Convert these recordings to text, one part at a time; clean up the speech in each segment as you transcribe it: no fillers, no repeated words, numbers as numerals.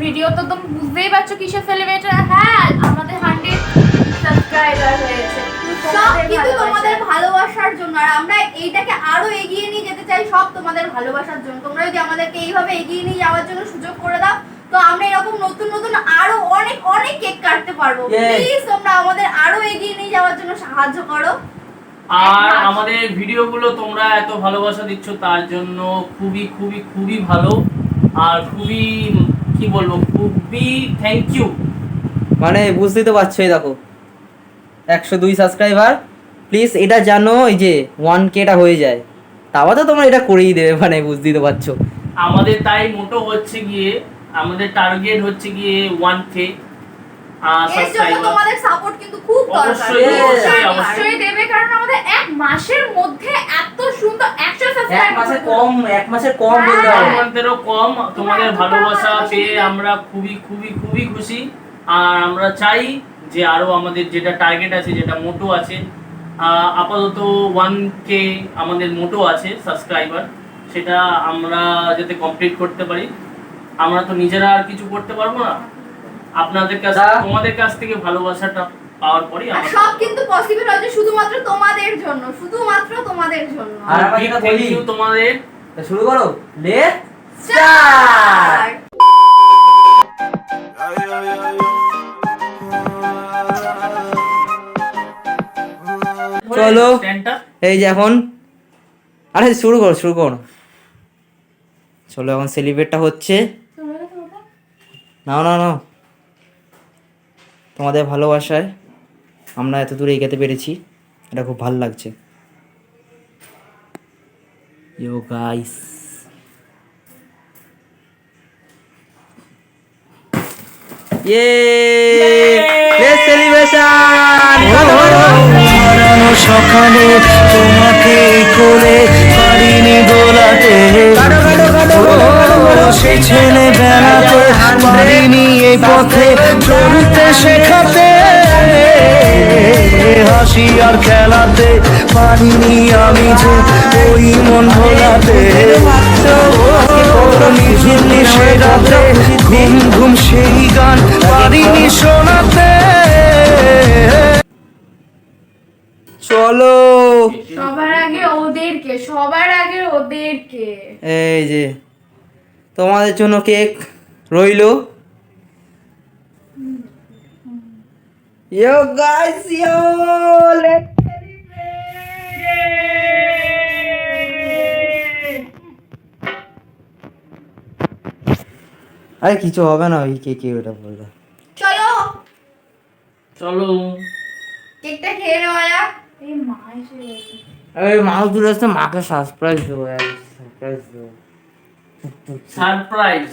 Video তো তুমি বুঝতেই পারছো কিসের সেলিব্রেশন। হ্যাঁ আমাদের 100 সাবস্ক্রাইবার হয়েছে, সব কিন্তু তোমাদের ভালোবাসার জন্য। আর আমরা এইটাকে আরো এগিয়ে নিয়ে যেতে চাই সব তোমাদের ভালোবাসার জন্য। তোমরা যদি আমাদেরকে এইভাবে এগিয়ে নিয়ে যাওয়ার জন্য সুযোগ করে দাও, তো আমরা এরকম নতুন নতুন আরো অনেক অনেক কেক কাটতে পারবো। প্লিজ তোমরা আমাদের আরো এগিয়ে নিয়ে যাওয়ার জন্য সাহায্য করো। আর আমাদের ভিডিওগুলো তোমরা এত ভালোবাসা দিচ্ছ তার জন্য খুবই খুবই খুবই ভালো, আর খুবই কি বলবো, খুবই থ্যাংক ইউ। মানে বুঝতেই তো পারছো, এই দেখো 102 সাবস্ক্রাইবার। প্লিজ এটা জানো, এই যে 1K-টা হয়ে যায়, তাও তো তোমরা এটা করেই দেবে, মানে বুঝতেই তো পারছো। আমাদের তাই মোটো হচ্ছে গিয়ে, আমাদের টার্গেট হচ্ছে গিয়ে 1K এর জন্য তোমাদের সাপোর্ট কিন্তু খুব দরকার। অবশ্যই দেবে, কারণ আমাদের এক মাসের মধ্যে এত সুন্দর 100 সাবস্ক্রাইবার, এক মাসের কম বলতে হবে। তোমাদেরও কম, তোমাদের ভালোবাসা পেয়ে আমরা খুবই খুবই খুবই খুশি। আর আমরা চাই যে আরো আমাদের যেটা টার্গেট আছে, যেটা মোটো আছে, আপাতত 1K আমাদের মোটো আছে সাবস্ক্রাইবার, সেটা আমরা যাতে কমপ্লিট করতে পারি। আমরা তো নিজেরা আর কিছু করতে পারবো না, আপনাদের কাছে তোমাদের কাছ থেকে ভালোবাসাটা পাওয়ার পরই আমরা সব কিন্তু পসিবল হচ্ছে শুধুমাত্র তোমাদের জন্য, শুধুমাত্র তোমাদের জন্য। আর আমরা যেটা থ্যাংক বলি, ইউ তোমাদের। শুরু করো, লেটস স্টার্ট। চলো এই যে এখন, আরে শুরু করো। চলো এখন সেলিব্রেটটা হচ্ছে। নাও তোমাদের ভালোবাসায় আমরা এত দূরে এগোতে পেরেছি, এটা খুব ভালো লাগছে। ইয়ো গাইস, সকালে তোমাকে করে পারিনি দোলাতে, সেই ছেলে বেড়াতে পারিনি এই পথে চলতে শেখাতে, হাসি আর খেলাতে পারিনি আমি যে ওই মন ভোলাতে, নিঝিমনি সে রাতে ঘুম ঘুম সেই গান পারিনি শোনাতে। চলো সবার আগে ওদেরকে এই যে তোমাদের জন্য কেক রইলো। Yo guys, yo, let's আরে কিছু হবে না, ওই কে ওটা বললো। চলো কেকটা খেয়ে নেওয়া যাক। এই মা এসে গেছে। আরে মাউস দূরে আসতে মাকে সারপ্রাইজ দেবো, সারপ্রাইজ।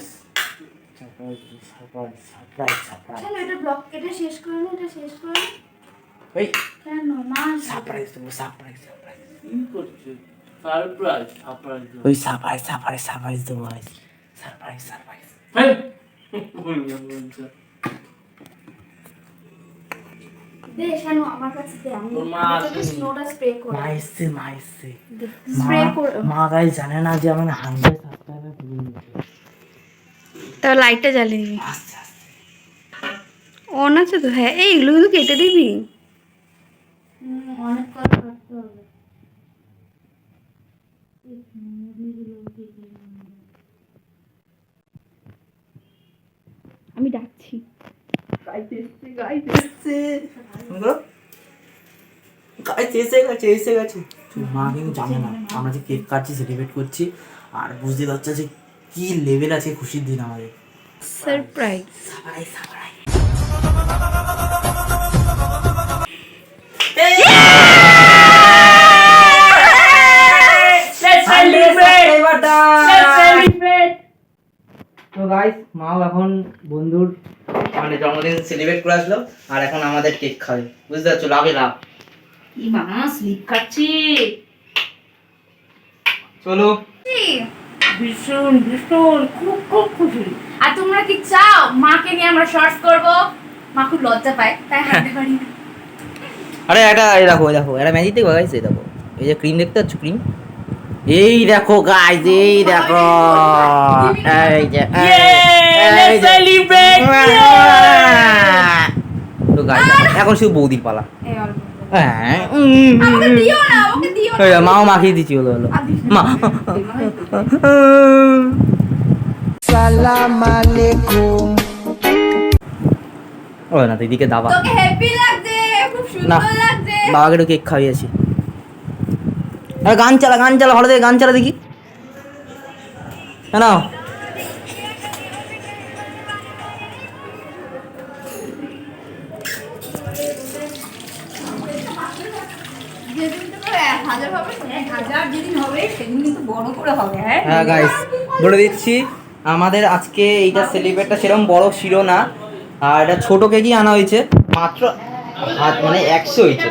চলো এটা ব্লগ কেটে শেষ করে নি, এটা শেষ করে নি। ওই কেন মা সারপ্রাইজ দেবো, কি করছো? সারপ্রাইজ ওই সারপ্রাইজ দেবো, সারপ্রাইজ। দে শানু আমার কাছে দে, আমি তোর মা তোকে স্নোটা স্প্রে করে মা এসছে। স্প্রে করে মা গাইস জানে না যে আমি 100 সাবস্ক্রাইবার পুরো নিয়েছি। তো লাইটটা জ্বালিয়ে দিবি। অন আছে তো? হ্যাঁ, এইগুলো কিন্তু কেটে দিবি। অনেক কথা করতে হবে। আমি ডাকছি। গাইস এসে গেছে। মা কিন্তু জানে না আমরা যে কেক কাটছি, সেলিব্রেট করছি, আর বুঝতে পারছে যে কি লেভেল আছে খুশির দিন আমাদের। সারপ্রাইজ। তো গাইস, মাও এখন বন্ধুর মানে জন্মদিন সেলিব্রেট করে আসলো, আর এখন আমাদের কেক খাবে, বুঝতে পারছো? লাভ। ই মা স্লিপ খাচ্ছি। চলো। ভীষণ খুব খুশি। আর তোমরা কি চাও মাকে নিয়ে আমরা শর্টস করব? মা খুব লজ্জা পায়, তাই হাঁটতে পারি না। আরে এই দেখো এটা ম্যাজিক দেখো গাইস, এই দেখো, এই যে ক্রিম দেখতে পাচ্ছ, ক্রিম, এই দেখো গাইস, এই দেখো, এই যে এই যে। সেলিব্রেট তো গাইস এখন শুধু বৌদির পালা। এই অল্প। হ্যাঁ, আমাকে দিও না, আমাকে দিও এই না। মাও মাখিয়ে দিচ্ছি, হলো হলো মা। সালাম আলাইকুম। ও না দিদিকে দাবা, তোকে হ্যাপি লাগছে, খুব না সুন্দর লাগছে। বাবাকে একটু কেক খাইয়েছি। আরে গান চালা ভালো দেখে গান চালা দেখি। না যেদিন থেকে 1000 হবে, 1000 যেদিন হবে সেদিন কিন্তু বড় করে হবে। হ্যাঁ হ্যাঁ গাইস বলে দিচ্ছি, আমাদের আজকে এইটা সেলিব্রেটটা সেরকম বড় ছিল না, আর এটা ছোট কেকই আনা হয়েছে মাত্র মানে 100 হয়েছে।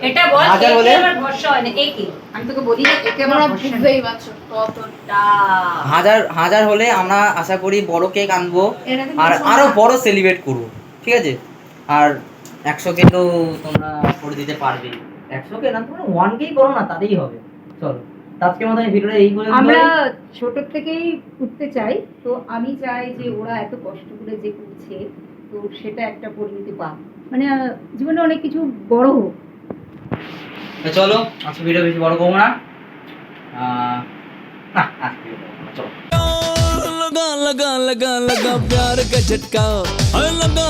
এটা বল, হাজার হলে একে আমার ভরসা হয় না, একে আমি তোকে বলি না, একে আমার তোমরা ভরসা নেই। বুঝতেই পারছো কতটা। হাজার হলে আমরা আশা করি বড় কেক আনবো এটা কিন্তু আর সম্ভব। আরো বড় সেলিব্রেট করবো, ঠিক আছে? আর 100 কে তো তোমরা করে দিতে পারবে, 100 কে না তোমরা 1 কেই করো না, তাতেই হবে। চলো আজকে মতো এই ভিডিওটা এই করে আমরা ছোট থেকেই উঠতে চাই, তো আমি চাই যে ওরা এত কষ্ট করে যে করছে, তো সেটা একটা পরিণতি পাক, মানে জীবনে অনেক কিছু বড় হোক। চলো আজকে ভিডিও বেশি বড় করবো না, না আজকে video করবো না, চলো। लगा लगा लगा लगा प्यार का झटका, लगा